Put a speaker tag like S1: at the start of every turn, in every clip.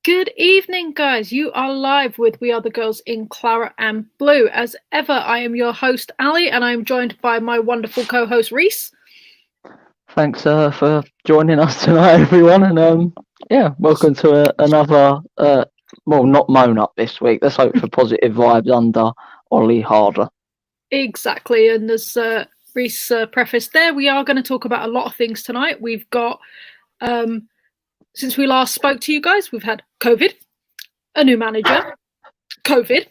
S1: Good evening, guys. You are live with We Are the Girls in Claret and Blue. As ever, I am your host, Ali, and I am joined by my wonderful co-host, Reese.
S2: Thanks for joining us tonight, everyone, and welcome to another not moan up this week. Let's hope for positive vibes under Ollie Harder.
S1: Exactly, and as Reese prefaced there, we are going to talk about a lot of things tonight. We've got, since we last spoke to you guys, we've had COVID, a new manager, COVID,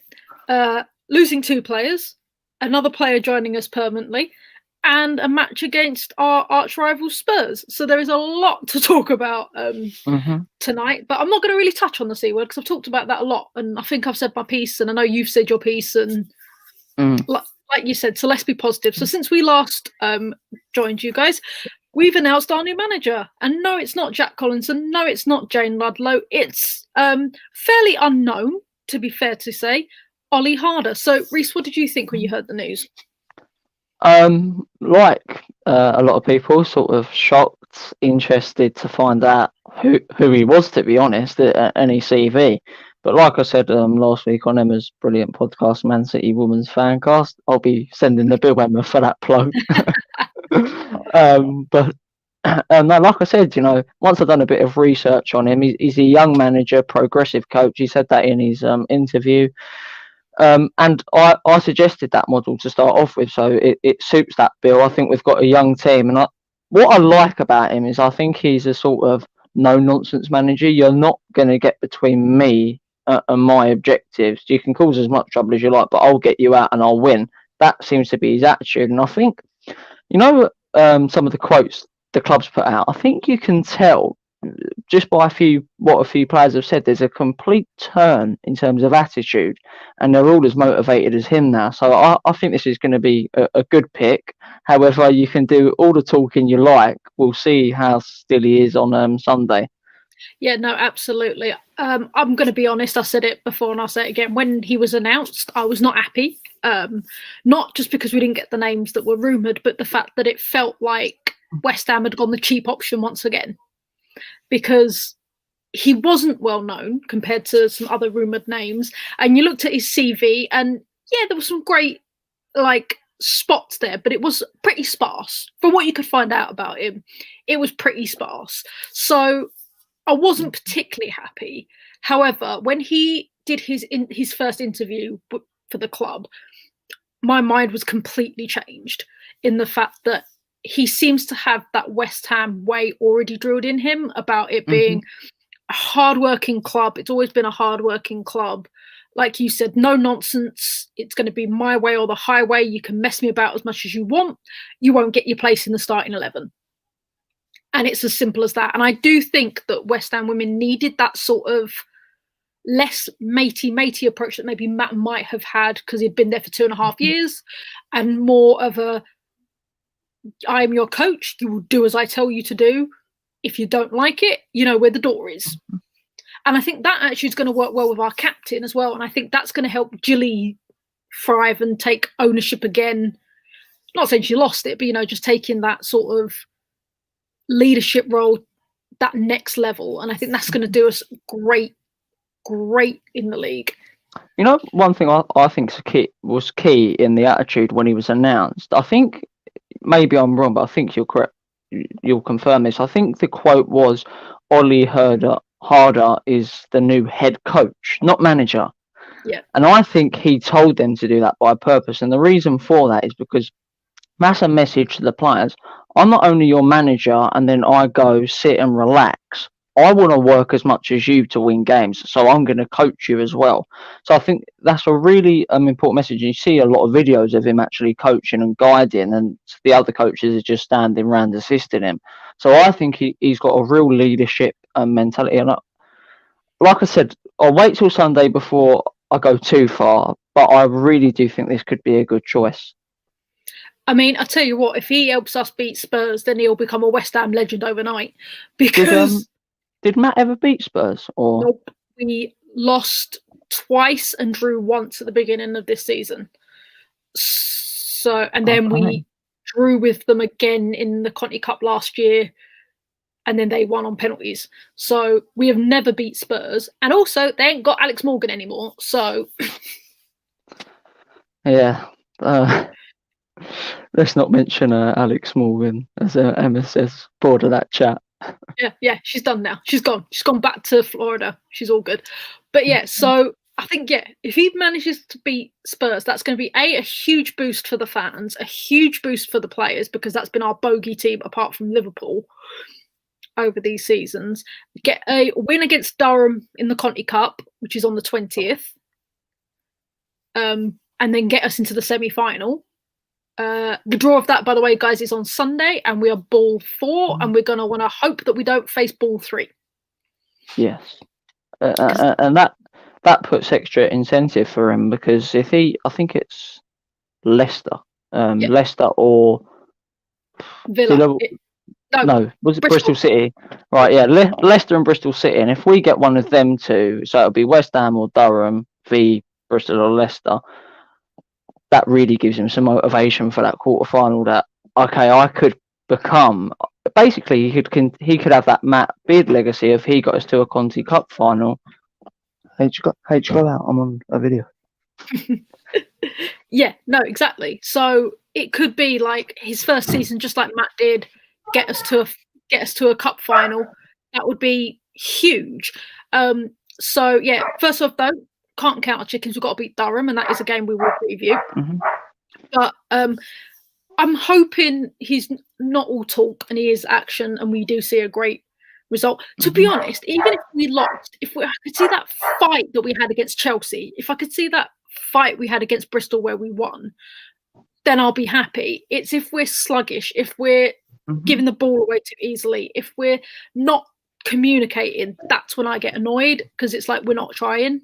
S1: losing 2 players, another player joining us permanently, and a match against our arch rival Spurs. So there is a lot to talk about tonight, but I'm not going to really touch on the C word because I've talked about that a lot, and I think I've said my piece, and I know you've said your piece, and like you said, so let's be positive. So since we last joined you guys, we've announced our new manager, and no, it's not Jack Collinson, no, it's not Jane Ludlow, it's fairly unknown, to be fair to say, Ollie Harder. So Reese, what did you think when you heard the news?
S2: Like a lot of people, sort of shocked, interested to find out who he was, to be honest, at any CV. But like I said last week on Emma's brilliant podcast, Man City Women's Fancast, I'll be sending the bill, Emma, for that plug. But like I said, once I've done a bit of research on him, he's a young manager, progressive coach. He said that in his interview. And I suggested that model to start off with, so it suits that bill. I think we've got a young team, and what I like about him is I think he's a sort of no-nonsense manager. You're not going to get between me and my objectives. You can cause as much trouble as you like, but I'll get you out and I'll win. That seems to be his attitude, and I think, some of the quotes the club's put out, I think you can tell just by what a few players have said, there's a complete turn in terms of attitude, and they're all as motivated as him now. So I think this is going to be a good pick. However, you can do all the talking you like. We'll see how still he is on Sunday.
S1: Yeah, no, absolutely. I'm going to be honest. I said it before and I'll say it again. When he was announced, I was not happy. Not just because we didn't get the names that were rumoured, but the fact that it felt like West Ham had gone the cheap option once again. Because he wasn't well known compared to some other rumoured names. And you looked at his CV and there was some great spots there, but it was pretty sparse. From what you could find out about him, it was pretty sparse. So I wasn't particularly happy. However, when he did his first interview for the club, my mind was completely changed in the fact that he seems to have that West Ham way already drilled in him about it being a hard-working club. It's always been a hard-working club. Like you said, no nonsense. It's going to be my way or the highway. You can mess me about as much as you want. You won't get your place in the starting 11. And it's as simple as that. And I do think that West Ham women needed that sort of less matey approach that maybe Matt might have had because he'd been there for 2.5 years, and more of a, I am your coach. You will do as I tell you to do. If you don't like it, you know where the door is. And I think that actually is going to work well with our captain as well. And I think that's going to help Gilly thrive and take ownership again. Not saying she lost it, but, just taking that sort of leadership role, that next level. And I think that's going to do us great in the league.
S2: One thing I think was key in the attitude when he was announced. I think, maybe I'm wrong, but I think you're correct. You'll confirm this. I think the quote was, Ollie Harder is the new head coach, not manager.
S1: Yeah.
S2: And I think he told them to do that by purpose. And the reason for that is because that's a message to the players. I'm not only your manager and then I go sit and relax. I want to work as much as you to win games, so I'm going to coach you as well. So I think that's a really important message. You see a lot of videos of him actually coaching and guiding, and the other coaches are just standing around assisting him. So I think he's got a real leadership mentality. And like I said, I'll wait till Sunday before I go too far, but I really do think this could be a good choice.
S1: I mean, I tell you what, if he helps us beat Spurs, then he'll become a West Ham legend overnight. Because
S2: did Matt ever beat Spurs? Or
S1: nope, we lost twice and drew once at the beginning of this season. So, and then we drew with them again in the Conti Cup last year, and then they won on penalties. So we have never beat Spurs, and also they ain't got Alex Morgan anymore. So
S2: yeah. Let's not mention Alex Morgan, as Emma says, bored of that chat.
S1: Yeah, she's done now. She's gone back to Florida. She's all good. But yeah, so I think, if he manages to beat Spurs, that's going to be a huge boost for the fans, a huge boost for the players, because that's been our bogey team apart from Liverpool over these seasons. Get a win against Durham in the Conti Cup, which is on the 20th, and then get us into the semi-final. The draw of that, by the way, guys, is on Sunday, and we are ball 4, and we're going to want to hope that we don't face ball 3.
S2: Yes, and that puts extra incentive for him, because I think it's Leicester, Leicester or
S1: Villa.
S2: Was it Bristol City? Right, yeah, Leicester and Bristol City, and if we get one of them two, so it'll be West Ham or Durham v Bristol or Leicester. That really gives him some motivation for that quarter-final. That I could become. Basically, he could have that Matt Beard legacy if he got us to a Conti Cup final. H go out. I'm on a video.
S1: Yeah, no, exactly. So it could be like his first season, just like Matt did, get us to a cup final. That would be huge. So yeah, first off though, can't count our chickens. We've got to beat Durham, and that is a game we will preview.
S2: Mm-hmm.
S1: But I'm hoping he's not all talk and he is action, and we do see a great result. To be honest, even if we lost, I could see that fight that we had against Chelsea, if I could see that fight we had against Bristol where we won, then I'll be happy. It's if we're sluggish, if we're giving the ball away too easily, if we're not communicating, that's when I get annoyed, because it's like we're not trying.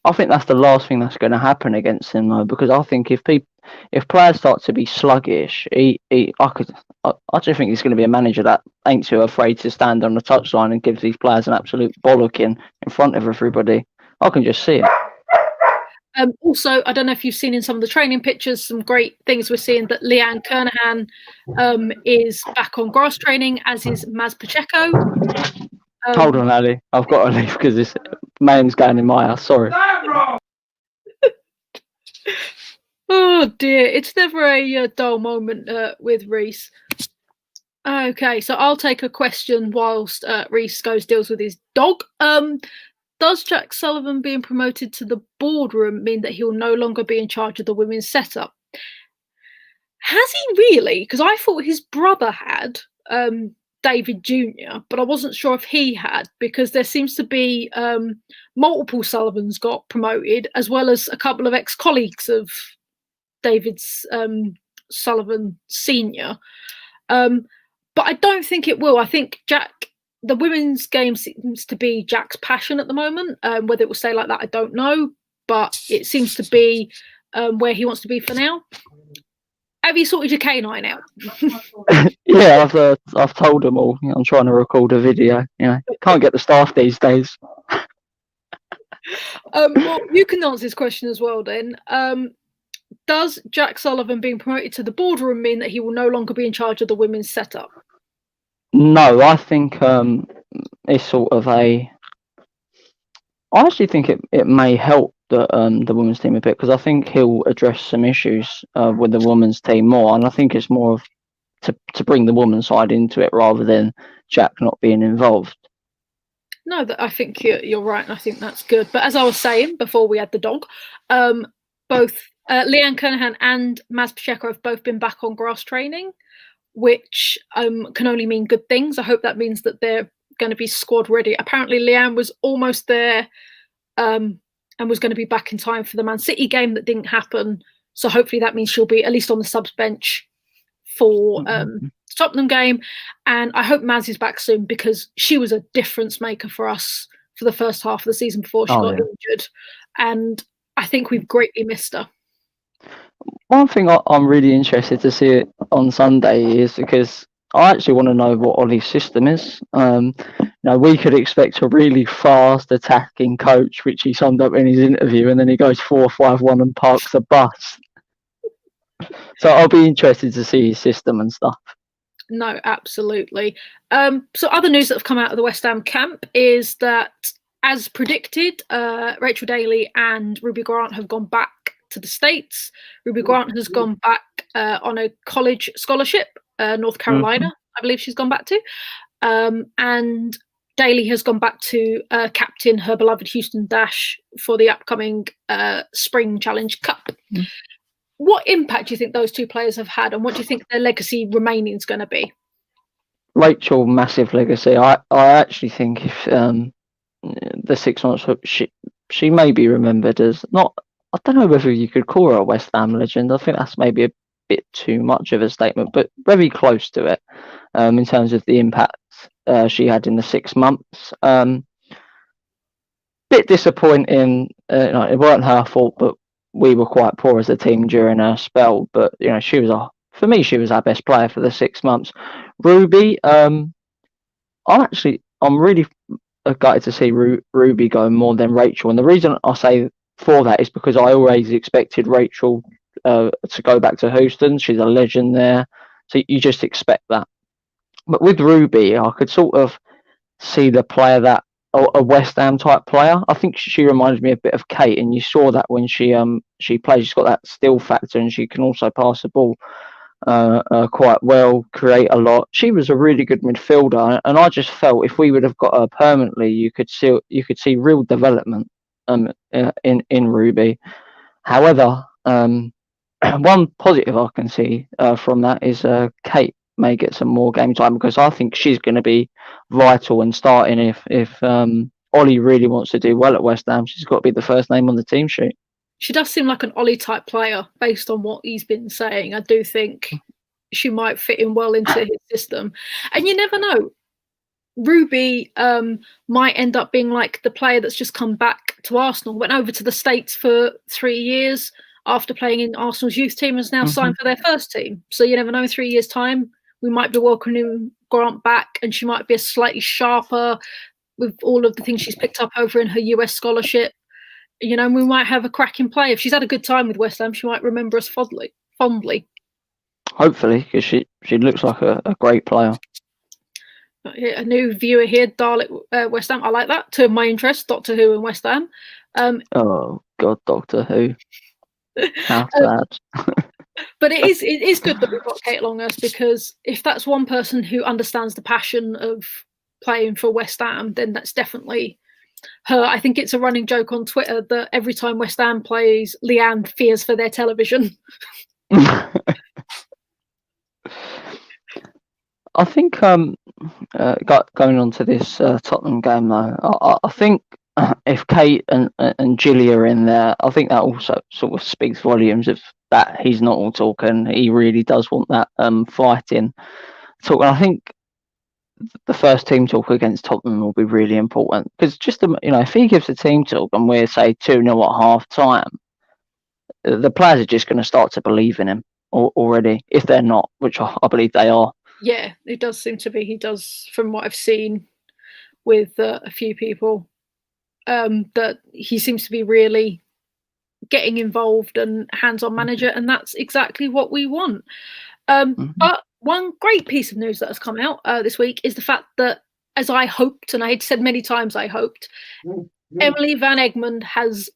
S2: I think that's the last thing that's going to happen against him, though, because I think if players start to be sluggish, I just think he's going to be a manager that ain't too afraid to stand on the touchline and gives these players an absolute bollocking in front of everybody. I can just see it.
S1: Also, I don't know if you've seen in some of the training pictures, some great things we're seeing, that Leanne Kernahan is back on grass training, as is Maz Pacheco.
S2: Hold on, Ali. I've got to leave because this man's going in my house. Sorry.
S1: Oh dear, it's never a dull moment with Reese. Okay, so I'll take a question whilst Reese deals with his dog. Does Jack Sullivan being promoted to the boardroom mean that he'll no longer be in charge of the women's setup? Has he really? Because I thought his brother had, David Jr., but I wasn't sure if he had, because there seems to be multiple Sullivans got promoted, as well as a couple of ex-colleagues of David's Sullivan Sr. But I don't think it will. I think the women's game seems to be Jack's passion at the moment. Whether it will stay like that, I don't know, but it seems to be where he wants to be for now. Have you sorted your canine out?
S2: Yeah, I've told them all. I'm trying to record a video. Can't get the staff these days.
S1: Well, you can answer this question as well then. Does Jack Sullivan being promoted to the boardroom mean that he will no longer be in charge of the women's setup?
S2: No, I think it's sort of I actually think it may help the women's team a bit, because I think he'll address some issues with the women's team more, and I think it's more of to bring the women's side into it rather than Jack not being involved.
S1: No, I think you're right, and I think that's good. But as I was saying before we had the dog, both Leanne Kernahan and Maz Pacheco have both been back on grass training, which can only mean good things. I hope that means that they're going to be squad ready. Apparently, Leanne was almost there and was going to be back in time for the Man City game that didn't happen. So hopefully that means she'll be at least on the subs bench for the Tottenham game. And I hope Maz is back soon, because she was a difference maker for us for the first half of the season before she got injured. And I think we've greatly missed her.
S2: One thing I'm really interested to see it on Sunday is because I actually want to know what Ollie's system is. We could expect a really fast attacking coach, which he summed up in his interview, and then he goes 4-5-1 and parks a bus. So I'll be interested to see his system and stuff.
S1: No, absolutely. So other news that have come out of the West Ham camp is that, as predicted, Rachel Daly and Ruby Grant have gone back to the States. Ruby Grant has gone back on a college scholarship, North Carolina, I believe she's gone back to. And Daly has gone back to captain her beloved Houston Dash for the upcoming Spring Challenge Cup. What impact do you think those two players have had, and what do you think their legacy remaining is going to be?
S2: Rachel, massive legacy. I actually think if the 6 months, she may be remembered as not. I don't know whether you could call her a West Ham legend. I think that's maybe a bit too much of a statement, but very close to it in terms of the impact she had in the 6 months. Bit disappointing. It weren't her fault, but we were quite poor as a team during her spell. But she was for me, she was our best player for the 6 months. Ruby, I'm really gutted to see Ruby go more than Rachel, and the reason I say for that is because I always expected Rachel to go back to Houston. She's a legend there, so you just expect that. But with Ruby, I could sort of see the player that a West Ham type player. I think she reminded me a bit of Kate, and you saw that when she plays. She's got that still factor, and she can also pass the ball quite well, create a lot. She was a really good midfielder, and I just felt if we would have got her permanently, you could see real development in Ruby. However, one positive I can see from that is Kate may get some more game time, because I think she's going to be vital and starting if Ollie really wants to do well at West Ham. She's got to be the first name on the team sheet.
S1: She does seem like an Ollie type player based on what he's been saying. I do think she might fit in well into his system. And you never know. Ruby might end up being like the player that's just come back to Arsenal, went over to the States for 3 years after playing in Arsenal's youth team, and has now signed for their first team. So you never know, in 3 years' time, we might be welcoming Grant back, and she might be a slightly sharper with all of the things she's picked up over in her US scholarship. We might have a cracking play. If she's had a good time with West Ham, she might remember us fondly.
S2: Hopefully, because she looks like a great player.
S1: A new viewer here, Dalek West Ham. I like that. Two of my interests, Doctor Who and West Ham.
S2: Oh God, Doctor Who. How sad.
S1: But it is good that we've got Kate Longhurst, because if that's one person who understands the passion of playing for West Ham, then that's definitely her. I think it's a running joke on Twitter that every time West Ham plays, Leanne fears for their television.
S2: I think going on to this Tottenham game though, I think if Kate and Gilly are in there, I think that also sort of speaks volumes of that he's not all talk, and he really does want that fighting talk. And I think the first team talk against Tottenham will be really important, because just if he gives the team talk and we're say 2-0 at half time, the players are just going to start to believe in him already, if they're not, which I believe they are.
S1: Yeah, it does seem to be. He does, from what I've seen with a few people, that he seems to be really getting involved and hands-on manager, and that's exactly what we want. But one great piece of news that has come out this week is the fact that, as I hoped, and I had said many times I hoped, Emily Van Egmond has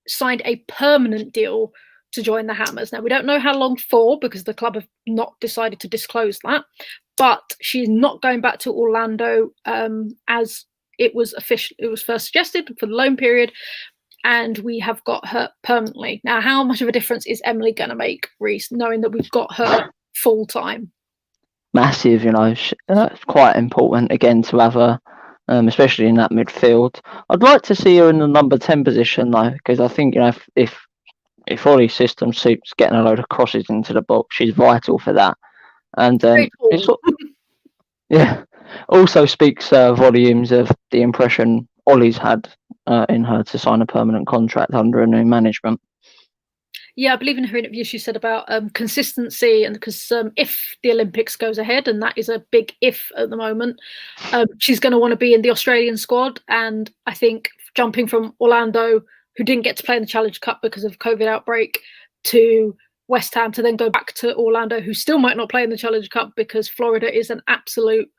S1: signed a permanent deal to join the Hammers. Now, we don't know how long for, because the club have not decided to disclose that, but she's not going back to Orlando as it was first suggested for the loan period, and we have got her permanently. Now, how much of a difference is Emily going to make, Reese, knowing that we've got her full time?
S2: Massive, it's quite important again to have her, especially in that midfield. I'd like to see her in the number 10 position though, because I think if Ollie's system suits getting a load of crosses into the box, she's vital for that. And also speaks volumes of the impression Ollie's had in her to sign a permanent contract under a new management.
S1: Yeah, I believe in her interview she said about consistency, and because if the Olympics goes ahead, and that is a big if at the moment, she's going to want to be in the Australian squad. And I think jumping from Orlando, who didn't get to play in the Challenge Cup because of COVID outbreak, to West Ham to then go back to Orlando, who still might not play in the Challenge Cup because Florida is an absolute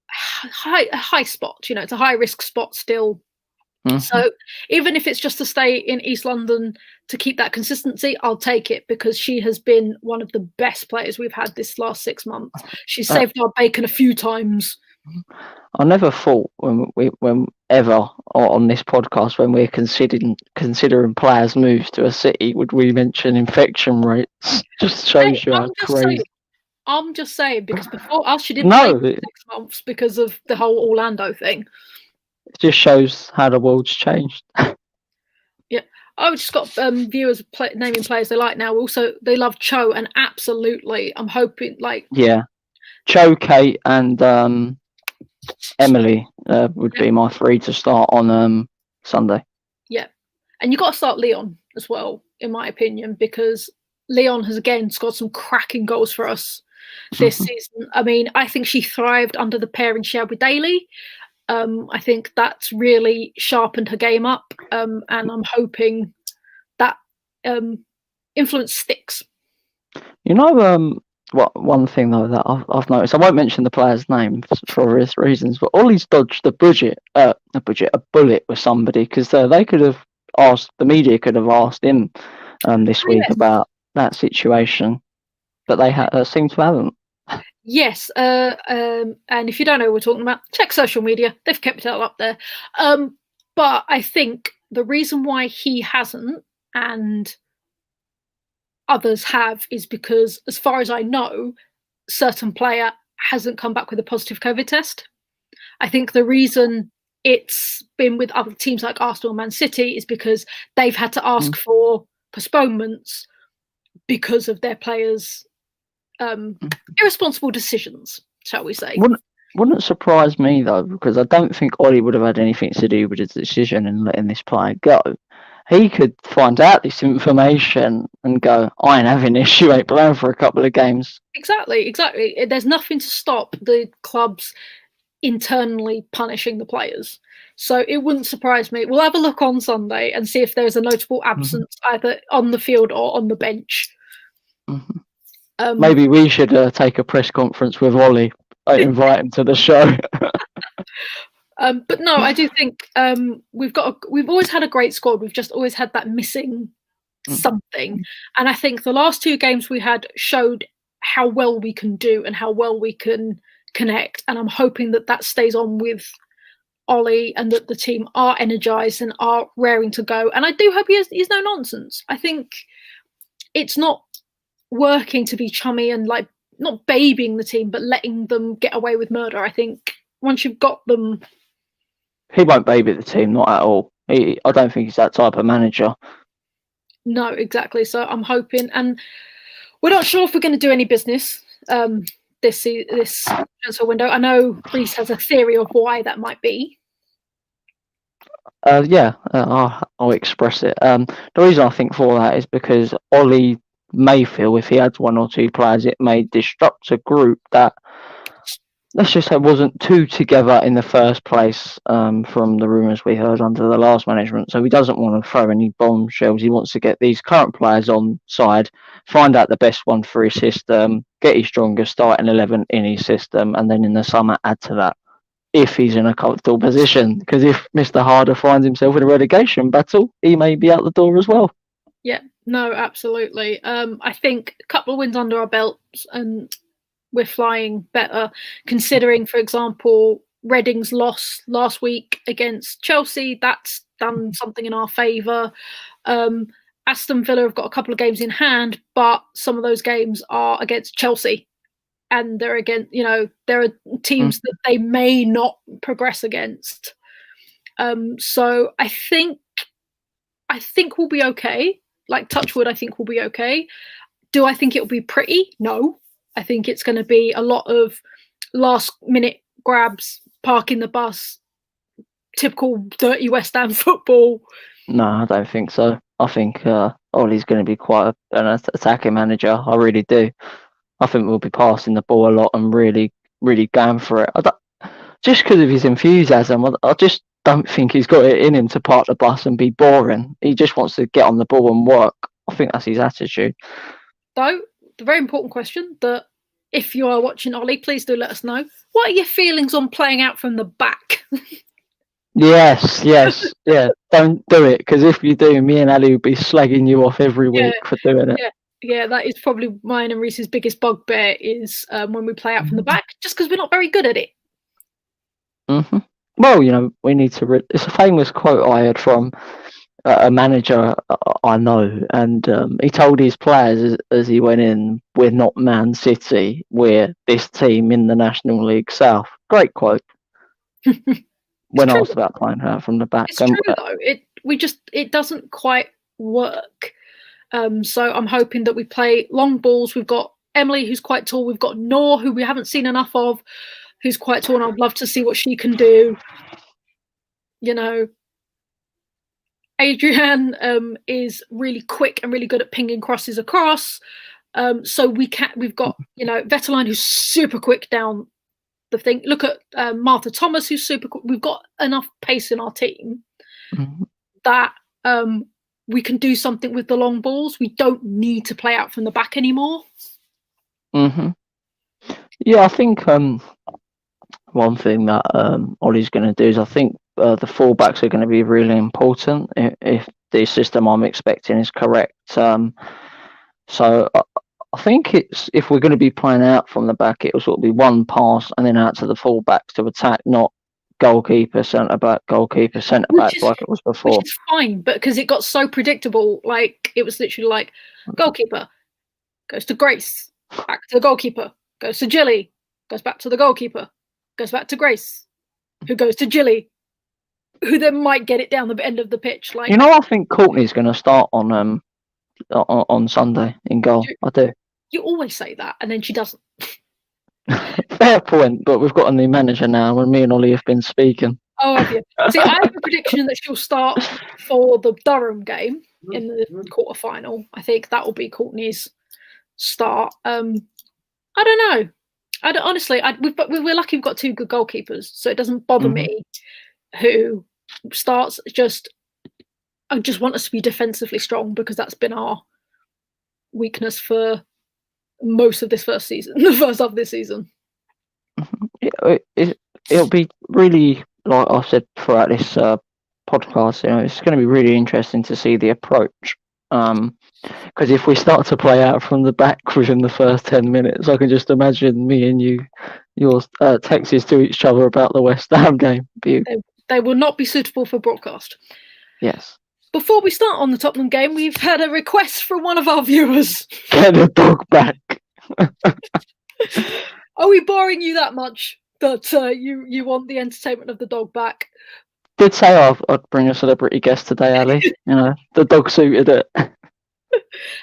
S1: high spot. It's a high risk spot still. Mm-hmm. So even if it's just to stay in East London to keep that consistency, I'll take it, because she has been one of the best players we've had this last 6 months. She's saved our bacon a few times.
S2: I never thought whenever on this podcast, when we're considering players' moves to a city, would we mention infection rates? Just shows you how crazy.
S1: I'm just saying, because before us, she didn't play for 6 months because of the whole Orlando thing.
S2: It just shows how the world's changed.
S1: Yeah. I've just got viewers naming players they like now. Also, they love Cho, and absolutely, I'm hoping
S2: Cho, Kate, and Emily would be my 3 to start on Sunday.
S1: Yeah, and you got to start Leon as well, in my opinion, because Leon has again scored some cracking goals for us this season. I mean, I think she thrived under the pairing she had with Daly. I think that's really sharpened her game up, and I'm hoping that influence sticks.
S2: One thing though that I've noticed, I won't mention the player's name for obvious reasons, but Ollie's dodged a bullet with somebody, because they could have asked, the media could have asked him this week about that situation, but they seem to haven't.
S1: Yes, and if you don't know what we're talking about, check social media. They've kept it all up there. But I think the reason why he hasn't and others have is because, as far as I know, certain player hasn't come back with a positive COVID test. I think the reason it's been with other teams like Arsenal and Man City is because they've had to ask for postponements because of their players' irresponsible decisions, shall we say.
S2: Wouldn't surprise me though, because I don't think Ollie would have had anything to do with his decision in letting this player go. He could find out this information and go, I ain't having this, you ain't playing for a couple of games.
S1: Exactly. There's nothing to stop the clubs internally punishing the players. So it wouldn't surprise me. We'll have a look on Sunday and see if there's a notable absence either on the field or on the bench.
S2: Maybe we should take a press conference with Ollie. I invite him to the show.
S1: But no, I do think we've always had a great squad. We've just always had that missing something. And I think the last 2 games we had showed how well we can do and how well we can connect. And I'm hoping that stays on with Ollie, and that the team are energized and are raring to go. And I do hope he's no nonsense. I think it's not working to be chummy and like not babying the team, but letting them get away with murder. I think once you've got them,
S2: he won't baby the team, not at all. I don't think he's that type of manager.
S1: No, exactly. So I'm hoping, and we're not sure if we're going to do any business this transfer window. I know Reese has a theory of why that might be.
S2: I'll express it. The reason I think for that is because Ollie may feel if he had 1 or 2 players, it may disrupt a group that, let's just say, wasn't too together in the first place from the rumours we heard under the last management. So he doesn't want to throw any bombshells. He wants to get these current players on side, find out the best one for his system, get his strongest starting 11 in his system, and then in the summer add to that if he's in a comfortable position. Because if Mr. Harder finds himself in a relegation battle, he may be out the door as well.
S1: Yeah, no, absolutely. I think a couple of wins under our belts and we're flying better, considering, for example, Reading's loss last week against Chelsea. That's done something in our favour. Aston Villa have got a couple of games in hand, but some of those games are against Chelsea. And they're against, there are teams that they may not progress against. So I think we'll be okay. Like, touch wood, I think we'll be okay. Do I think it'll be pretty? No. I think it's going to be a lot of last-minute grabs, parking the bus, typical dirty West Ham football.
S2: No, I don't think so. I think Ollie's going to be quite an attacking manager. I really do. I think we'll be passing the ball a lot and really, really going for it. Just because of his enthusiasm, I just don't think he's got it in him to park the bus and be boring. He just wants to get on the ball and work. I think that's his attitude.
S1: Though, the very important question that if you are watching Ollie, please do let us know. What are your feelings on playing out from the back?
S2: Yes, yeah. Don't do it, because if you do, me and Ali will be slagging you off every week for doing it.
S1: Yeah, that is probably mine and Reese's biggest bugbear is when we play out from the back, just because we're not very good at it.
S2: Mm-hmm. Well, we need to. It's a famous quote I heard from a manager I know, and he told his players as he went in, "We're not Man City. We're this team in the National League South." Great quote. When asked about playing out from the back,
S1: it's true though. It doesn't quite work. So I'm hoping that we play long balls. We've got Emily, who's quite tall. We've got Nor, who we haven't seen enough of, who's quite tall, and I'd love to see what she can do. Adrienne is really quick and really good at pinging crosses across. So we've got Vetterline, who's super quick down the thing. Look at Martha Thomas, who's super quick. We've got enough pace in our team that we can do something with the long balls. We don't need to play out from the back anymore.
S2: Yeah, I think one thing that Ollie's going to do is I think the fullbacks are going to be really important if the system I'm expecting is correct. So I think if we're going to be playing out from the back, it'll sort of be one pass and then out to the fullbacks to attack, not goalkeeper, centre back, goalkeeper, centre back like it was before.
S1: Which is fine, but because it got so predictable, like it was literally like goalkeeper goes to Grace, back to the goalkeeper, goes to Jilly, goes back to the goalkeeper, goes back to Grace, who goes to Jilly, who then might get it down the end of the pitch. Like,
S2: I think Courtney's going to start on Sunday in goal. I do.
S1: You always say that, and then she doesn't.
S2: Fair point, but we've got a new manager now, when me and Ollie have been speaking.
S1: Oh, have you? See, I have a prediction that she'll start for the Durham game in the quarterfinal. I think that will be Courtney's start. I don't know. Honestly, we're lucky we've got two good goalkeepers, so it doesn't bother me who starts. I just want us to be defensively strong, because that's been our weakness for most of this first season, the first half of this season.
S2: It'll be really, like I said throughout this podcast, it's going to be really interesting to see the approach. Because if we start to play out from the back within the first 10 minutes, I can just imagine me and your texts to each other about the West Ham game.
S1: They will not be suitable for broadcast.
S2: Yes.
S1: Before we start on the Tottenham game, we've had a request from one of our viewers.
S2: Get the dog back.
S1: Are we boring you that much that you want the entertainment of the dog back?
S2: Did say I'd bring a celebrity guest today, Ali. The dog suited it.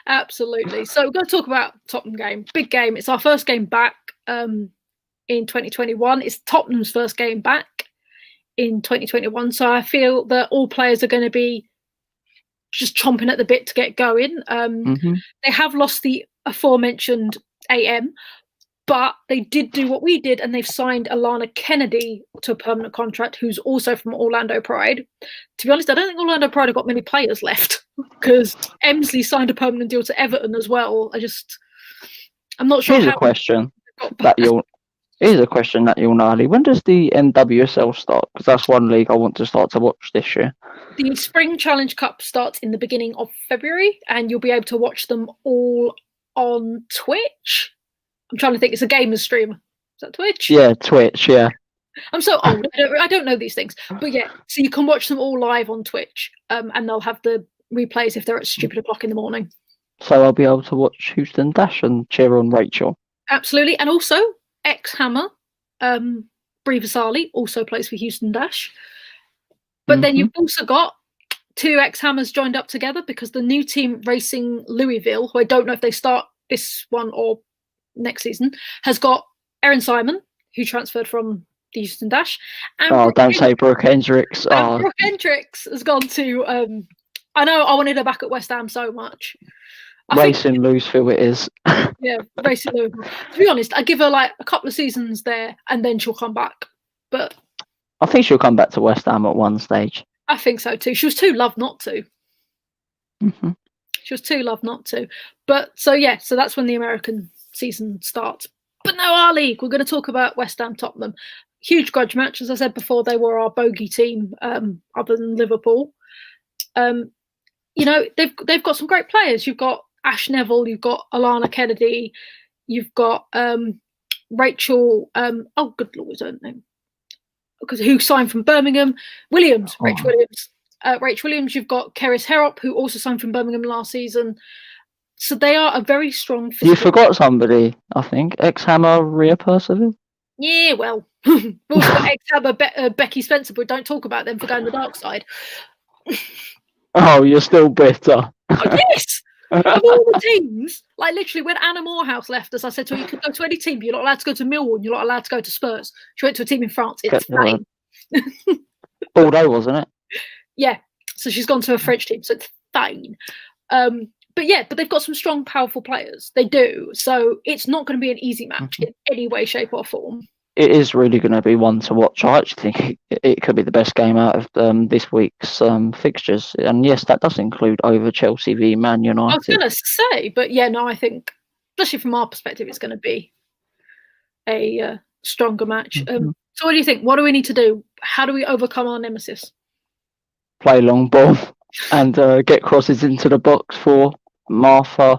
S1: Absolutely. So we're going to talk about Tottenham game. Big game. It's our first game back in 2021. It's Tottenham's first game back in 2021. So I feel that all players are going to be just chomping at the bit to get going. They have lost the aforementioned AM, but they did do what we did, and they've signed Alana Kennedy to a permanent contract, who's also from Orlando Pride. To be honest, I don't think Orlando Pride have got many players left, because Emsley signed a permanent deal to Everton as well. I'm not sure.
S2: Here's a question that you'll know, Ali. When does the NWSL start? Because that's one league I want to start to watch this year.
S1: The Spring Challenge Cup starts in the beginning of February, and you'll be able to watch them all on Twitch. I'm trying to think. It's a gamers stream. Is that Twitch?
S2: Yeah, Twitch. Yeah.
S1: I'm so old. I don't know these things. But yeah, so you can watch them all live on Twitch, and they'll have the replays if they're at stupid o'clock in the morning.
S2: So I'll be able to watch Houston Dash and cheer on Rachel. Absolutely,
S1: and also ex-Hammer, Brie Vasali also plays for Houston Dash. But then you've also got two ex-Hammers joined up together, because the new team Racing Louisville, who I don't know if they start this one or next season, has got Erin Simon, who transferred from the Houston Dash. And
S2: don't say Brooke Hendricks.
S1: Brooke Hendricks has gone to, I know I wanted her back at West Ham so much.
S2: Racing Louisville it is.
S1: Yeah, Racing Louisville. To be honest, I give her like a couple of seasons there and then she'll come back. But
S2: I think she'll come back to West Ham at one stage.
S1: I think so too. She was too loved not to. She was too loved not to. But so that's when the American season starts. But no, our league. We're going to talk about West Ham Tottenham. Huge grudge match. As I said before, they were our bogey team, other than Liverpool. They've got some great players. You've got Ash Neville, you've got Alana Kennedy, you've got Rachel. Good Lord, what's her name? Because who signed from Birmingham? Williams, Rachel Williams. Rachel Williams. You've got Keris Harrop, who also signed from Birmingham last season. So they are a very strong.
S2: You forgot somebody, I think. Ex-Hammer Rhea Percival.
S1: Yeah, well, we've also got ex-Hammer Becky Spencer, but don't talk about them for going the dark side.
S2: Oh, you're still bitter.
S1: Oh, yes. Of all the teams, like literally when Anna Morehouse left us, I said to her, you could go to any team, but you're not allowed to go to Millwall, you're not allowed to go to Spurs. She went to a team in France. It's fine.
S2: Bordeaux, wasn't it?
S1: Yeah. So she's gone to a French team, so it's fine. But they've got some strong, powerful players. They do. So it's not going to be an easy match in any way, shape, or form.
S2: It is really going to be one to watch. I actually think it could be the best game out of this week's fixtures. And yes, that does include over Chelsea v Man United.
S1: I was going to say, but yeah, no, I think, especially from our perspective, it's going to be a stronger match. So what do you think? What do we need to do? How do we overcome our nemesis?
S2: Play long ball and get crosses into the box for Martha,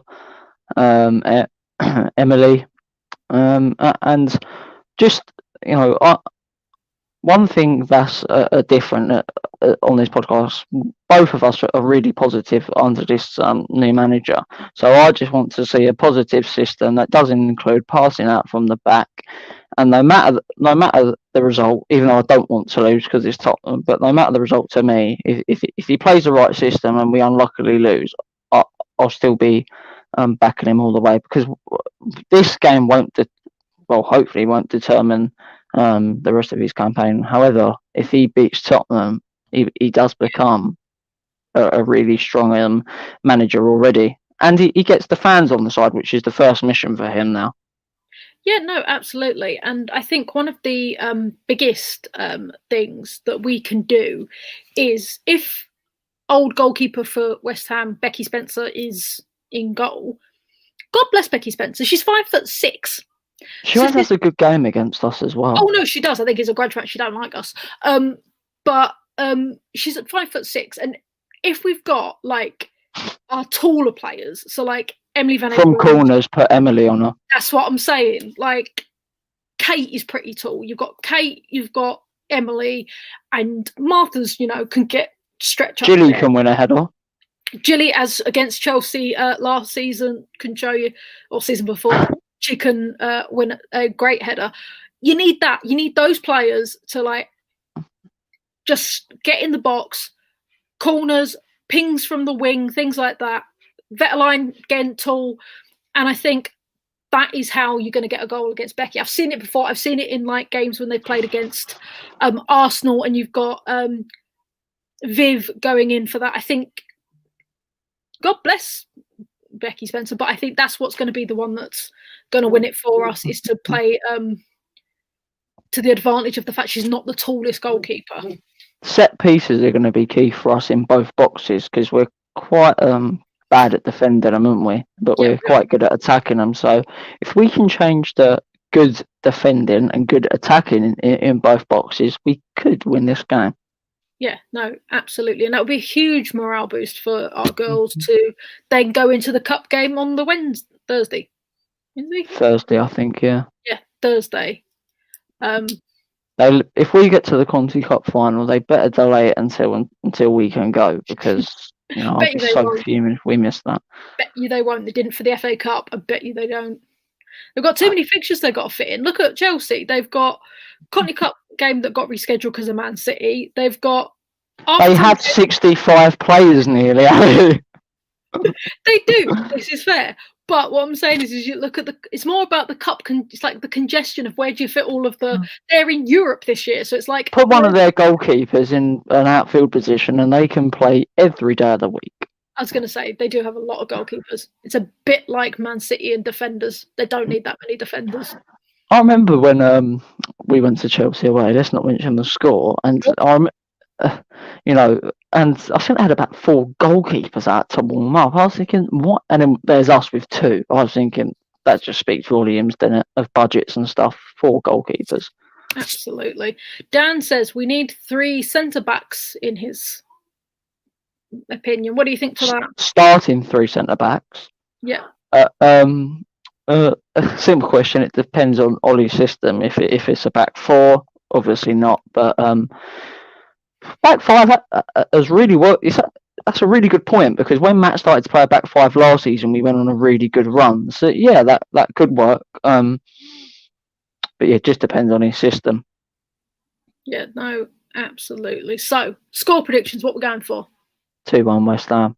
S2: Emily, and just, one thing that's different on this podcast, both of us are really positive under this new manager. So I just want to see a positive system that doesn't include passing out from the back. And no matter the result, even though I don't want to lose because it's Tottenham, but no matter the result to me, if he plays the right system and we unluckily lose, I'll still be backing him all the way, because this game hopefully won't determine the rest of his campaign. However, if he beats Tottenham, he does become a really strong manager already, and he gets the fans on the side, which is the first mission for him now.
S1: Yeah, no, absolutely. And I think one of the biggest things that we can do is, if old goalkeeper for West Ham, Becky Spencer, is in goal, God bless Becky Spencer. She's 5'6".
S2: She always has a good game against us as well.
S1: Oh no, she does. I think it's a grudge match. She don't like us. But she's at 5'6", and if we've got like our taller players, so like Emily Van
S2: from corners, put Emily on her.
S1: That's what I'm saying. Like, Kate is pretty tall. You've got Kate, you've got Emily, and Martha's, can get stretch up.
S2: Gilly can win a header.
S1: Gilly, as against Chelsea last season, can show you, or season before, she can win a great header. You need that. You need those players to like just get in the box, corners, pings from the wing, things like that. Vetterline, again, tall. And I think that is how you're going to get a goal against Becky. I've seen it before. I've seen it in like games when they've played against Arsenal, and you've got Viv going in for that. I think, God bless Becky Spencer, but I think that's what's going to be the one that's going to win it for us, is to play to the advantage of the fact she's not the tallest goalkeeper.
S2: Set pieces are going to be key for us in both boxes, because we're quite bad at defending them, aren't we? But we're quite good at attacking them. So if we can change the good defending and good attacking in both boxes, we could win this game.
S1: Yeah, no, absolutely. And that would be a huge morale boost for our girls to then go into the cup game on the Thursday.
S2: Thursday, I think, yeah.
S1: Yeah, Thursday.
S2: If we get to the Conti Cup final, they better delay it until we can go, because I'll be so fuming if we miss that.
S1: Bet you they won't. They didn't for the FA Cup. I bet you they don't. They've got too many fixtures they've got to fit in. Look at Chelsea. They've got Conti Cup game that got rescheduled because of Man City. They've got...
S2: They had 65 players nearly.
S1: They do. This is fair. But what I'm saying is you look at it's more about the cup. It's like the congestion of where do you fit all of the... They're in Europe this year, so it's like...
S2: Put one of their goalkeepers in an outfield position and they can play every day of the week.
S1: I was going to say, they do have a lot of goalkeepers. It's a bit like Man City and defenders. They don't need that many defenders.
S2: I remember when we went to Chelsea away, let's not mention the score, and you know, and I think they had about 4 goalkeepers out to warm up. I was thinking, what? And then there's us with 2. I was thinking that just speaks volumes, doesn't it, of budgets and stuff. 4 goalkeepers.
S1: Absolutely. Dan says we need 3 centre backs in his opinion. What do you think for that?
S2: Starting 3 centre backs.
S1: Yeah.
S2: A simple question. It depends on Ollie's system. If it's a back 4, obviously not. But back 5 has really worked. That's a really good point, because when Matt started to play a back 5 last season, we went on a really good run. So yeah, that could work. But yeah, it just depends on his system.
S1: Yeah, no, absolutely. So, score predictions, what we're going for?
S2: 2-1 West Ham.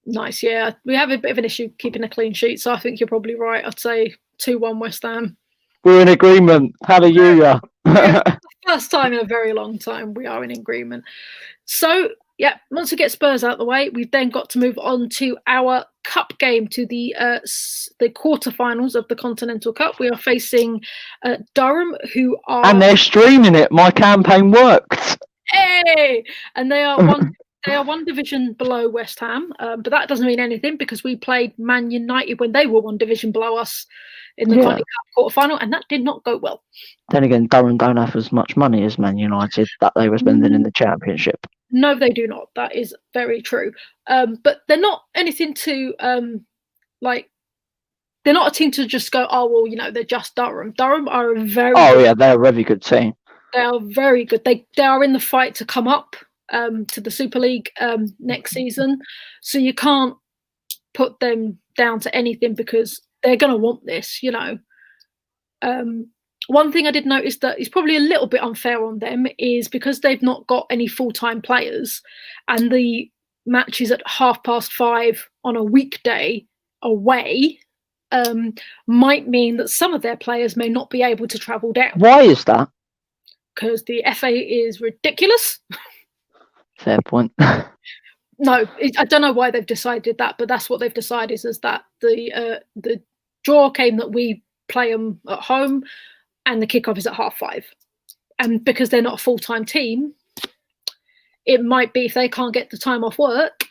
S1: Nice, yeah. We have a bit of an issue keeping a clean sheet, so I think you're probably right. I'd say 2-1 West Ham.
S2: We're in agreement. Hallelujah.
S1: First time in a very long time we are in agreement. So, yeah, once we get Spurs out of the way, we've then got to move on to our cup game, to the quarterfinals of the Continental Cup. We are facing Durham, who are...
S2: And they're streaming it. My campaign worked.
S1: Hey! And they are one division below West Ham, but that doesn't mean anything, because we played Man United when they were one division below us in the Continental Cup quarterfinal, and that did not go well.
S2: Then again, Durham don't have as much money as Man United that they were spending in the Championship.
S1: No, they do not. That is very true. But they're not anything to they're not a team to just go, oh well, they're just Durham. Durham are a very
S2: they're a very good team.
S1: They are very good. They are in the fight to come up to the Super League next season. So you can't put them down to anything, because they're going to want this, One thing I did notice that is probably a little bit unfair on them is because they've not got any full-time players, and the match is at 5:30 on a weekday away, might mean that some of their players may not be able to travel down.
S2: Why is that?
S1: Because the FA is ridiculous.
S2: Fair point.
S1: No, I don't know why they've decided that, but that's what they've decided, is that the draw came that we play them at home, and the kickoff is at 5:30. And because they're not a full-time team, it might be if they can't get the time off work,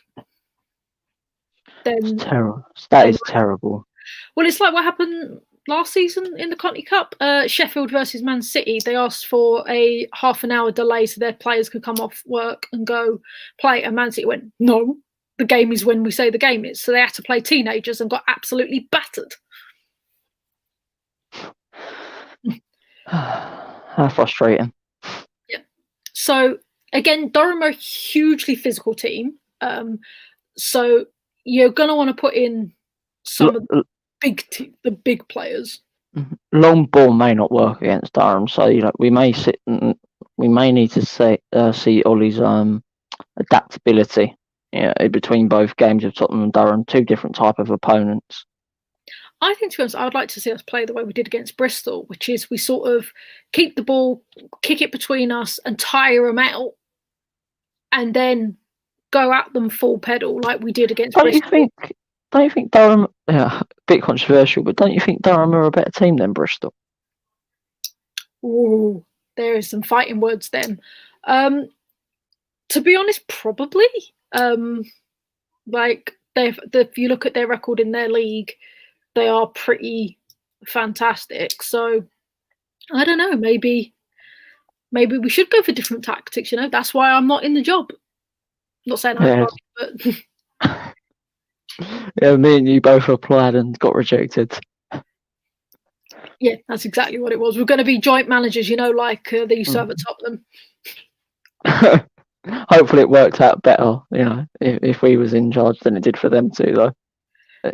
S1: then...
S2: It's terrible. That is terrible.
S1: Well, it's like what happened last season in the Conti Cup, Sheffield versus Man City. They asked for a half an hour delay so their players could come off work and go play, and Man City went, no, the game is when we say the game is. So they had to play teenagers and got absolutely battered.
S2: How frustrating.
S1: Yeah. So again, Durham are a hugely physical team. So you're going to want to put in some of the big players.
S2: Long ball may not work against Durham, so we may need to see Ollie's adaptability between both games of Tottenham and Durham, 2 different type of opponents.
S1: I think, to be honest, I would like to see us play the way we did against Bristol, which is we sort of keep the ball, kick it between us and tire them out, and then go at them full pedal like we did against Bristol.
S2: Don't you think Durham, a bit controversial, but don't you think Durham are a better team than Bristol?
S1: Ooh, there is some fighting words then. To be honest, probably. If you look at their record in their league, they are pretty fantastic. So I don't know, maybe we should go for different tactics, That's why I'm not in the job. I'm not saying I'm not, but...
S2: Yeah, me and you both applied and got rejected.
S1: Yeah, that's exactly what it was. We're going to be joint managers, like they used to have at Tottenham.
S2: Hopefully it worked out better, if we was in charge than it did for them too, though,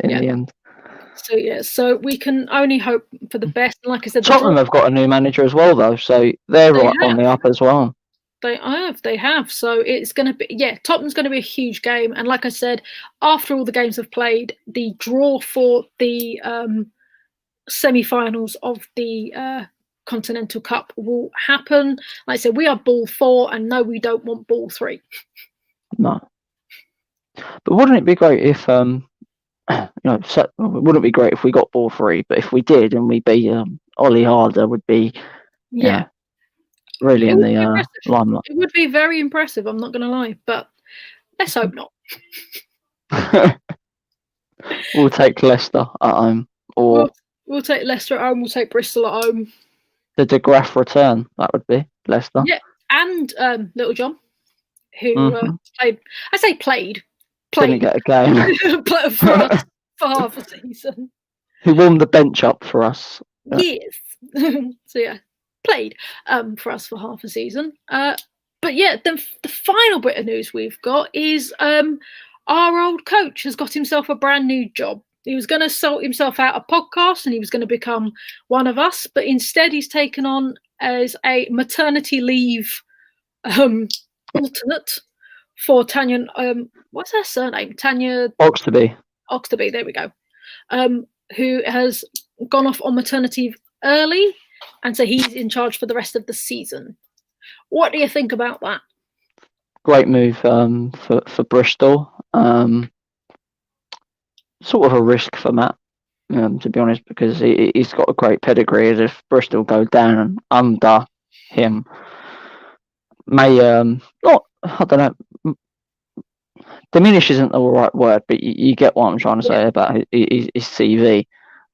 S2: in the end.
S1: So we can only hope for the best. And like I said,
S2: Tottenham have got a new manager as well, though, so they're right on the up as well.
S1: They have. So it's going to be, Tottenham's going to be a huge game. And like I said, after all the games have played, the draw for the semi-finals of the Continental Cup will happen. Like I said, we are ball 4, and no, we don't want ball 3.
S2: No. But wouldn't it be great if, it wouldn't be great if we got ball 3, but if we did and we beat Ollie harder, would be, really
S1: It
S2: in
S1: would be
S2: the
S1: impressive.
S2: limelight.
S1: It would be very impressive. I'm not going to lie, but let's hope not.
S2: We'll take Leicester at home, or
S1: We'll take Leicester at home. We'll take Bristol at home.
S2: the De Graaf return. That would be Leicester.
S1: Yeah, and Little John, who played. I say played.
S2: Didn't get a game.
S1: for us for half a season.
S2: Who warmed the bench up for us.
S1: Yes. So yeah, played for us for half a season. But yeah, the final bit of news we've got is our old coach has got himself a brand new job. He was going to sort himself out a podcast and he was going to become one of us, but instead he's taken on as a maternity leave alternate for Tanya. What's her surname? Tanya
S2: Oxtoby.
S1: Oxtoby. There we go. Who has gone off on maternity early, and so he's in charge for the rest of the season. What do you think about that?
S2: Great move for Bristol. Sort of a risk for Matt, to be honest, because he's got a great pedigree. As if Bristol go down under him, may not. I don't know. Diminish isn't the right word, but you get what I'm trying to say about his CV.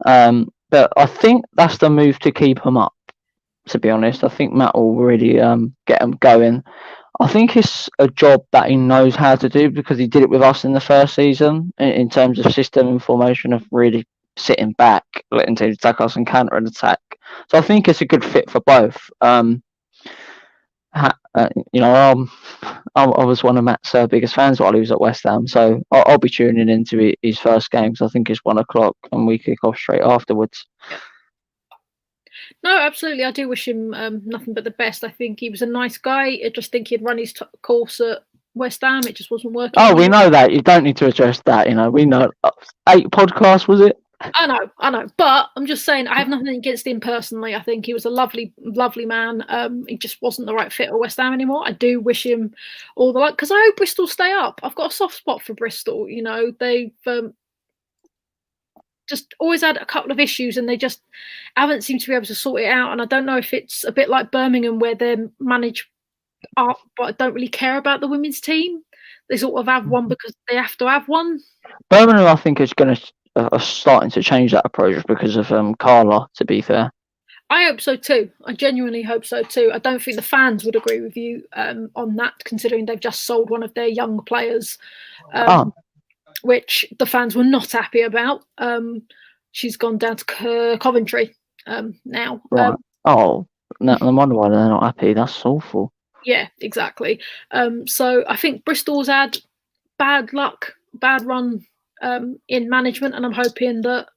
S2: But I think that's the move to keep him up. To be honest, I think Matt will really get him going. I think it's a job that he knows how to do because he did it with us in the first season in terms of system and formation of really sitting back, letting teams attack us and counter an attack. So I think it's a good fit for both. I was one of Matt's biggest fans while he was at West Ham, so I'll be tuning into his first game because I think it's 1 o'clock and we kick off straight afterwards.
S1: No, absolutely. I do wish him nothing but the best. I think he was a nice guy. I just think he'd run his course at West Ham. It just wasn't working.
S2: Oh, we know that. You don't need to address that. We know. 8 podcasts, was it?
S1: I know. But I'm just saying, I have nothing against him personally. I think he was a lovely, lovely man. He just wasn't the right fit at West Ham anymore. I do wish him all the luck because I hope Bristol stay up. I've got a soft spot for Bristol. They've just always had a couple of issues and they just haven't seemed to be able to sort it out. And I don't know if it's a bit like Birmingham where they manage art but don't really care about the women's team. They sort of have one because they have to have one.
S2: Birmingham, I think, is going to are starting to change that approach because of Carla, to be fair.
S1: I hope so too. I genuinely hope so too. I don't think the fans would agree with you on that, considering they've just sold one of their young players, which the fans were not happy about. She's gone down to Coventry now.
S2: Right. No wonder why they're not happy. That's awful.
S1: Yeah, exactly. So I think Bristol's had bad luck, bad run in management, and I'm hoping that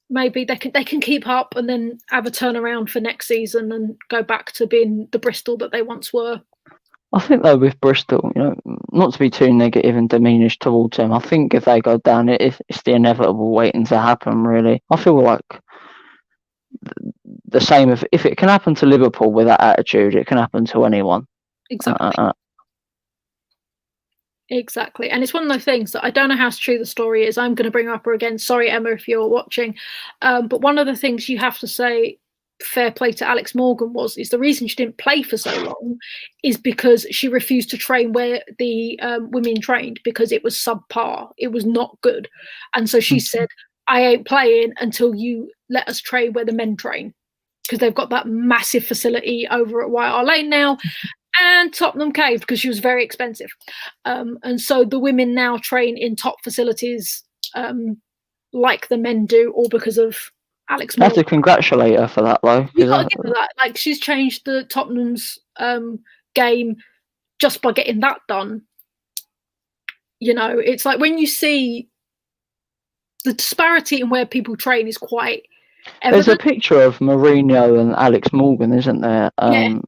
S1: maybe they can keep up and then have a turnaround for next season and go back to being the Bristol that they once were.
S2: I think though with Bristol, not to be too negative and diminish towards them, I think if they go down, it's the inevitable waiting to happen. Really, I feel like the same. If it can happen to Liverpool with that attitude, it can happen to anyone.
S1: Exactly. Exactly. And it's one of those things that I don't know how true the story is. I'm going to bring up her again. Sorry, Emma, if you're watching. But one of the things you have to say, fair play to Alex Morgan, is the reason she didn't play for so long is because she refused to train where the women trained because it was subpar. It was not good. And so she said, I ain't playing until you let us train where the men train, because they've got that massive facility over at White Hart Lane now. And Tottenham caved because she was very expensive. And so the women now train in top facilities like the men do, all because of Alex Morgan.
S2: I have to congratulate her for that, though.
S1: You've got to give her that. Like, she's changed the Tottenham's game just by getting that done. It's like when you see the disparity in where people train is quite evident.
S2: There's a picture of Mourinho and Alex Morgan, isn't there?
S1: Yeah.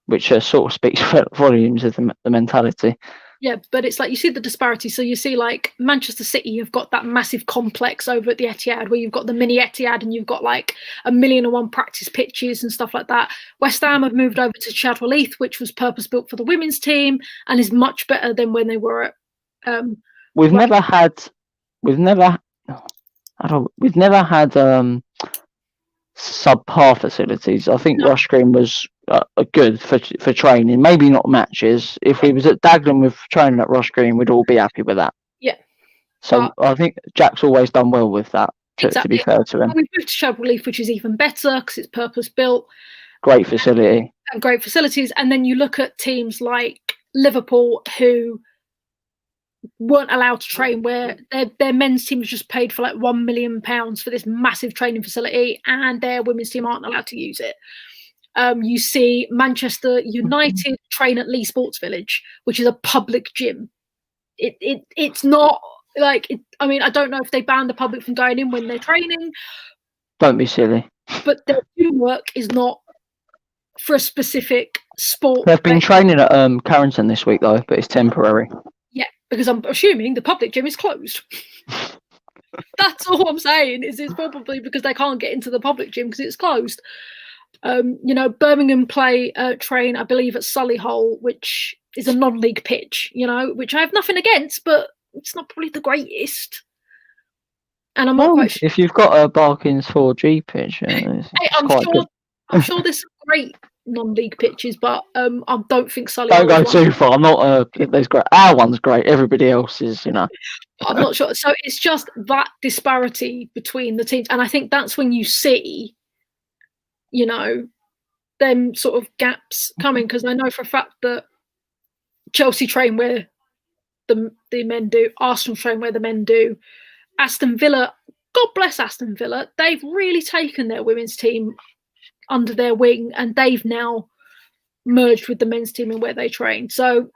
S2: Which sort of speaks volumes of the mentality.
S1: Yeah, but it's like you see the disparity. So you see, like, Manchester City, you've got that massive complex over at the Etihad where you've got the mini Etihad and you've got like 1,000,001 practice pitches and stuff like that. West Ham have moved over to Chadwell Heath, which was purpose built for the women's team and is much better than when they were at.
S2: We've never had subpar facilities. I think
S1: No.
S2: Rush Green was good for training. Maybe not matches. If we was at Dagenham with training at Rush Green, we'd all be happy with that.
S1: Yeah.
S2: So I think Jack's always done well with that. To be fair to him,
S1: and we've moved to Shelby Leaf, which is even better because it's purpose built.
S2: Great facility
S1: and great facilities. And then you look at teams like Liverpool, who weren't allowed to train, where their men's team was just paid for like £1 million for this massive training facility, and their women's team aren't allowed to use it. You see Manchester United train at Lee Sports Village, which is a public gym. It's not like I mean, I don't know if they ban the public from going in when they're training.
S2: Don't be silly.
S1: But their gym work is not for a specific sport.
S2: They've been training at Carrington this week though, but it's temporary.
S1: Yeah, because I'm assuming the public gym is closed. That's all I'm saying. Is it's probably because they can't get into the public gym because it's closed. Birmingham train, I believe, at Solihull, which is a non-league pitch. Which I have nothing against, but it's not probably the greatest. And I'm not quite sure.
S2: If you've got a Barkins 4G pitch,
S1: I'm sure there's some great non-league pitches, but I don't think Solihull.
S2: Don't go too far. I'm not. There's great. Our one's great. Everybody else is,
S1: I'm not sure. So it's just that disparity between the teams, and I think that's when you see, them sort of gaps coming. Because I know for a fact that Chelsea train where the men do, Arsenal train where the men do, Aston Villa. God bless Aston Villa. They've really taken their women's team under their wing, and they've now merged with the men's team in where they train. So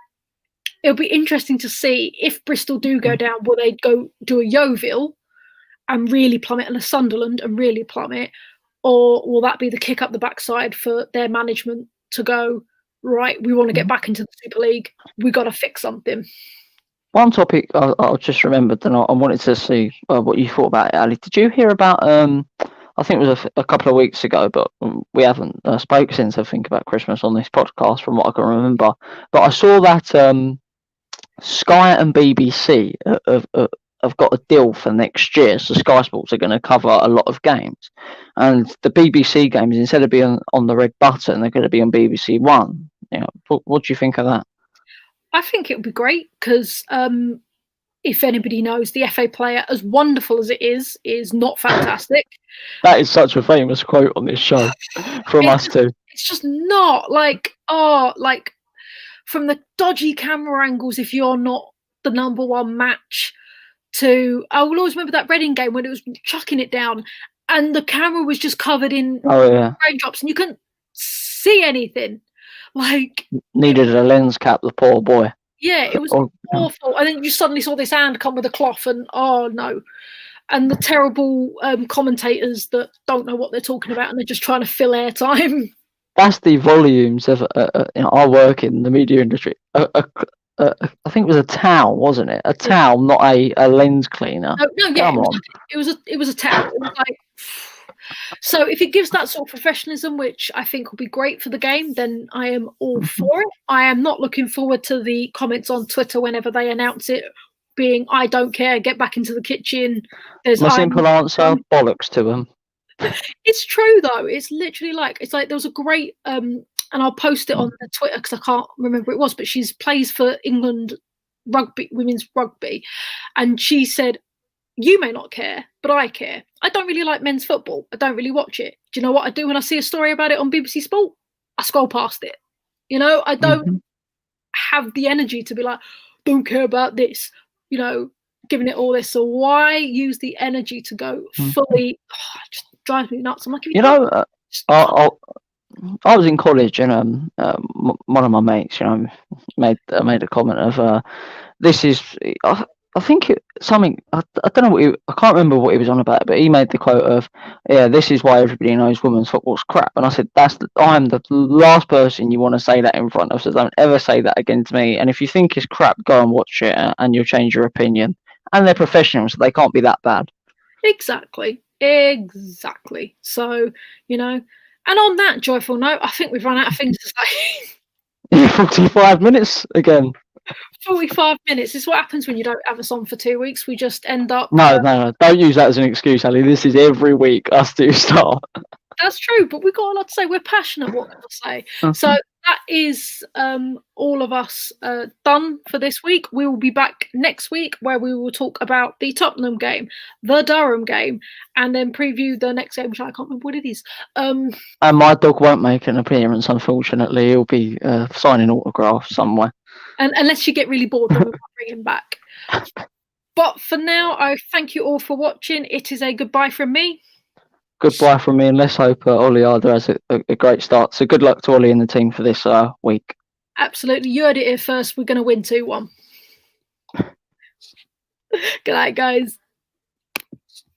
S1: it'll be interesting to see if Bristol do go down, will they go do a Yeovil and really plummet, and a Sunderland and really plummet, or will that be the kick up the backside for their management to go, right, we want to get back into the Super League, we got to fix something.
S2: One topic I just remembered, and I wanted to see what you thought about it, Ali. Did you hear about I think it was a couple of weeks ago, but we haven't spoke since, I think, about Christmas on this podcast from what I can remember. But I saw that Sky and BBC have got a deal for next year. So Sky Sports are going to cover a lot of games. And the BBC games, instead of being on the red button, they're going to be on BBC One. What do you think of that?
S1: I think it would be great because if anybody knows, the FA player, as wonderful as it is not fantastic.
S2: That is such a famous quote on this show from us too.
S1: It's just not like from the dodgy camera angles, if you're not the number one match, to I will always remember that Reading game when it was chucking it down and the camera was just covered in raindrops and you couldn't see anything. Like,
S2: needed a lens cap, the poor boy.
S1: Yeah, it was awful. And then you suddenly saw this hand come with a cloth, and oh no. And the terrible commentators that don't know what they're talking about, and they're just trying to fill airtime.
S2: That's the volumes of our work in the media industry. I think it was a towel, wasn't it? A towel, not a lens cleaner.
S1: No, yeah, it was a towel. It was like, so if it gives that sort of professionalism, which I think will be great for the game, then I am all for it. I am not looking forward to the comments on Twitter whenever they announce it being, I don't care, get back into the kitchen.
S2: My simple answer, bollocks to them.
S1: It's true though. It's literally it's like there was a great and I'll post it on the Twitter because I can't remember who it was, but she plays for England rugby, women's rugby, and she said, you may not care, but I care. I don't really like men's football. I don't really watch it. Do you know what I do when I see a story about it on BBC Sport? I scroll past it. I don't have the energy to be like, don't care about this, giving it all this. So why use the energy to go fully? It just drives me nuts. I'm like,
S2: I was in college and one of my mates, made a comment of this is. I think something. I don't know I can't remember what he was on about, but he made the quote of, "Yeah, this is why everybody knows women's football's crap." And I said, I'm the last person you want to say that in front of. So don't ever say that again to me. And if you think it's crap, go and watch it, and you'll change your opinion. And they're professionals, so they can't be that bad. Exactly.
S1: So and on that joyful note, I think we've run out of things to say.
S2: 45 minutes again.
S1: 45 minutes is what happens when you don't have us on for 2 weeks. We just end up.
S2: No. Don't use that as an excuse, Ali. This is every week us two start.
S1: That's true, but we've got a lot to say. We're passionate. What can I say? So that is all of us done for this week. We will be back next week where we will talk about the Tottenham game, the Durham game, and then preview the next game, which I can't remember what it is.
S2: And my dog won't make an appearance, unfortunately. He'll be signing autographs somewhere.
S1: And unless you get really bored, then we might bring him back. But for now, I thank you all for watching. It is a goodbye from me.
S2: Goodbye from me, and let's hope Ollie Arthur has a great start. So good luck to Ollie and the team for this week.
S1: Absolutely. You heard it here first. We're going to win 2-1. Good night, guys.